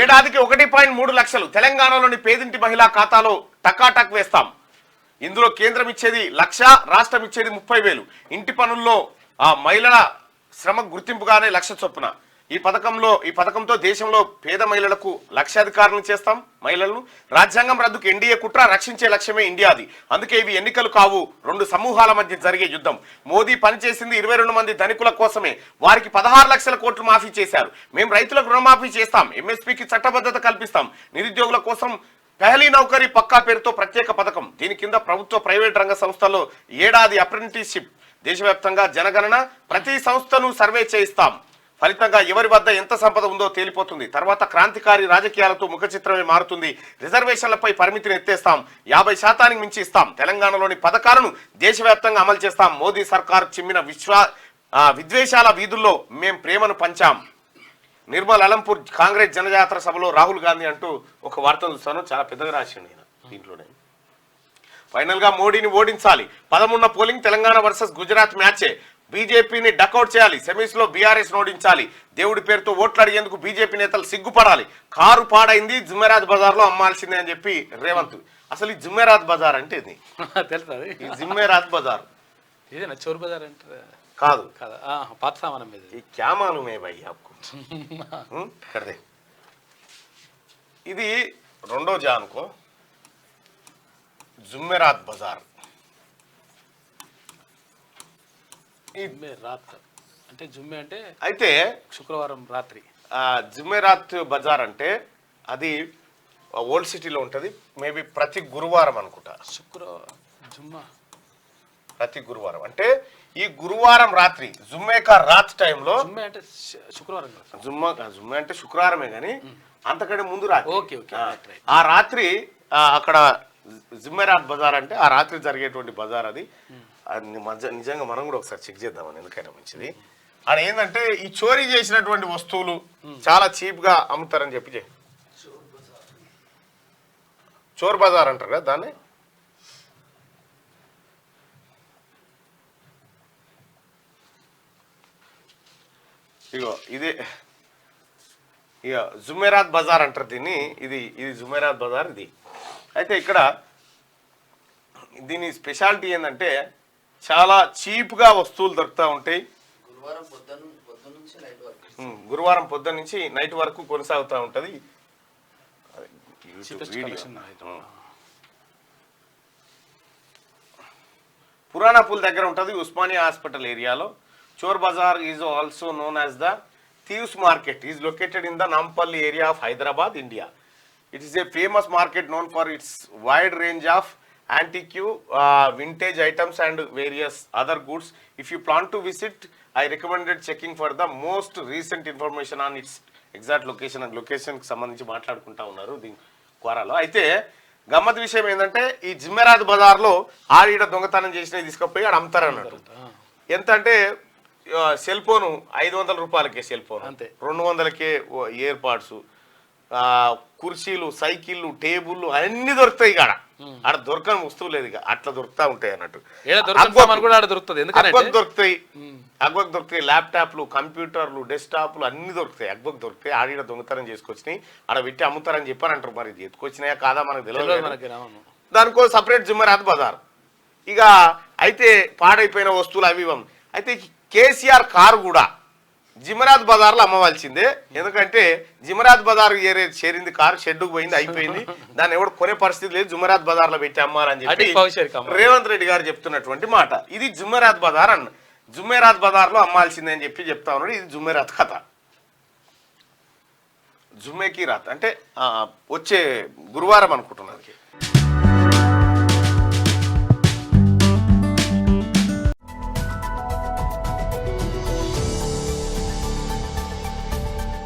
ఏడాదికి 1.3 లక్షలు తెలంగాణలోని పేదింటి మహిళా ఖాతాలో టకాటక్ వేస్తాం. ఇందులో కేంద్రం ఇచ్చేది 1,00,000, రాష్ట్రం ఇచ్చేది 30,000. ఇంటి పనుల్లో ఆ మహిళల శ్రమ గుర్తింపుగానే 1,00,000 చొప్పున. ఈ పథకంతో దేశంలో పేద మహిళలకు లక్షాధికారులను చేస్తాం. మహిళలను రాజ్యాంగం రద్దుకు ఎన్డీఏ కుట్ర, రక్షించే లక్ష్యమే ఇండియాది. అందుకే ఇవి ఎన్నికలు కావు, 2 సమూహాల మధ్య జరిగే యుద్ధం. మోదీ పనిచేసింది 22 మంది ధనికుల కోసమే. వారికి 16 లక్షల కోట్లు మాఫీ చేశారు. మేము రైతులకు రుణమాఫీ చేస్తాం, ఎంఎస్పీకి చట్టబద్ధత కల్పిస్తాం. నిరుద్యోగుల కోసం పెహలీ నౌకరీ పక్కా పేరుతో ప్రత్యేక పథకం. దీని కింద ప్రభుత్వ ప్రైవేట్ రంగ సంస్థల్లో ఏడాది అప్రెంటిస్షిప్. దేశవ్యాప్తంగా జనగణన, ప్రతి సంస్థను సర్వే చేయిస్తాం. ఫలితంగా ఎవరి వద్ద ఎంత సంపద ఉందో తేలిపోతుంది. తర్వాత క్రాంతికారి రాజకీయాలతో ముఖ చిత్రమే మారుతుంది. రిజర్వేషన్లపై పరిమితిని ఎత్తేస్తాం, 50% మించి ఇస్తాం. తెలంగాణలోని పథకాలను దేశవ్యాప్తంగా అమలు చేస్తాం. మోదీ సర్కార్ చిమ్మిన విద్వేషాల వీధుల్లో మేం ప్రేమను పంచాం. నిర్మల్ అలంపూర్ కాంగ్రెస్ జనజాతర సభలో రాహుల్ గాంధీ అంటూ ఒక వార్త చూస్తాను, చాలా పెద్దగా రాసిండు ఆయన దీంట్లోనే. ఫైనల్ గా మోడీని ఓడించాలి. 11 పోలింగ్ తెలంగాణ వర్సెస్ గుజరాత్ మ్యాచే. బీజేపీని డకౌట్ చేయాలి. సెమీస్ లో బీఆర్ఎస్ ఓడించాలి. దేవుడి పేరుతో ఓట్లు అడిగేందుకు బీజేపీ నేతలు సిగ్గుపడాలి. కారు పాడైంది, జుమెరాత్ బజార్ లో అమ్మాల్సిందే అని చెప్పి రేవంత్. అసలు ఈ జుమెరాత్ బజార్ అంటే ఇది తెలుసా? ఈ జుమెరాత్ బజార్ ఇదేనా చోర్ బజార్ అంటే? కాదు కదా, పాత సామానం మీద. ఈ క్యా మాలూమ్ హై భాయ్ ఆప్కో? కర్దే ఇది రెండో జానుకో జుమెరాత్ బజార్. రాత్ అంటే జుమ్మే అంటే అయితే శుక్రవారం రాత్రి. జుమెరాత్ బజార్ అంటే అది ఓల్డ్ సిటీలో ఉంటుంది. మేబీ ప్రతి గురువారం అనుకుంటా. జుమ్మా ప్రతి గురువారం అంటే ఈ గురువారం రాత్రి జుమ్మే కా రాత్ టైంలో. జుమ్మే అంటే శుక్రవారం. జుమ్మే అంటే శుక్రవారమే కానీ అంతకంటే ముందు రాత్రి. Okay okay. ఆ రాత్రి అక్కడ జుమ్మెరాత్ బజార్ అంటే ఆ రాత్రి జరిగేటువంటి బజార్ అది. నిజంగా మనం కూడా ఒకసారి చెక్ చేద్దామని, ఎందుకైనా మంచిది. ఆడ ఏంటంటే ఈ చోరీ చేసినటువంటి వస్తువులు చాలా చీప్ గా అమ్ముతారని చెప్పి చోర్ బజార్ అంటారు కదా దాన్ని. ఇగో ఇదే ఇక జుమెరాత్ బజార్ అంటారు దీన్ని. ఇది జుమెరాత్ బజార్ ఇది. అయితే ఇక్కడ దీని స్పెషాలిటీ ఏంటంటే చాలా చీప్గా వస్తువులు దొరుకుతూ ఉంటాయి. గురువారం పొద్దున్న నుంచి నైట్ వరకు కొనసాగుతూ ఉంటుంది. పురాణాపూల్ దగ్గర ఉంటుంది, ఉస్మానియా హాస్పిటల్ ఏరియాలో. Chor Bazaar is also known as the thieves market is located in the Nampally area of Hyderabad, India. It is a famous market known for its wide range of antique, vintage items and various other goods. If you plan to visit, I recommended checking for the most recent information on its exact location. And location కి సంబంధించి మాట్లాడుకుంటా ఉన్నారు దీని కోరాలో. అయితే గమ్మత్ విషయం ఏంటంటే ఈ జుమెరాత్ బజార్లో ఆడ దొంగతనం చేసినవి తీసుకుపోయి ఆడ అమ్ముతారు అన్నట్టు. ఎంత అంటే సెల్ ఫోను 500 రూపాయలకే సెల్ ఫోన్, 200కే ఇయర్ పాడ్స్, కుర్చీలు, సైకిళ్ళు, టేబుల్లు అన్ని దొరుకుతాయి. ఆడ దొరకని వస్తువు లేదు, అట్లా దొరుకుతా ఉంటాయి అన్నట్టు. అగ్వక్ దొరుకుతాయి, ల్యాప్టాప్లు, కంప్యూటర్లు, డెస్క్టాప్లు అన్ని దొరుకుతాయి. అగ్వక్ దొరుకుతాయి. ఆడ దొంగతనం చేసుకొచ్చినాయి, ఆడ పెట్టి అమ్ముతారని చెప్పారు అంటారు. మరి ఎత్తుకొచ్చినాయా కాదా మనకు తెలియదు. దానికో సపరేట్ జుమెరాత్ బజార్. ఇక అయితే పాడైపోయిన వస్తువులు అవి. అయితే కేసీఆర్ కారు కూడా జిమరాత్ బజార్లో అమ్మవలసిందే. ఎందుకంటే జిమరాత్ బజార్ చేరింది, కారు షెడ్డుకు పోయింది, అయిపోయింది. దాన్ని ఎవడు కొనే పరిస్థితి లేదు. జుమరాత్ బజార్లో పెట్టి అమ్మాలని చెప్పి రేవంత్ రెడ్డి గారు చెప్తున్నటువంటి మాట. ఇది జుమెరాత్ బజార్ అన్న. జుమెరాత్ బజార్లో అమ్మాల్సిందే అని చెప్పి చెప్తా ఉన్నాడు. ఇది జుమెరాత్ కథ. జుమ్మెకి రాత్ అంటే వచ్చే గురువారం అనుకుంటున్నాను.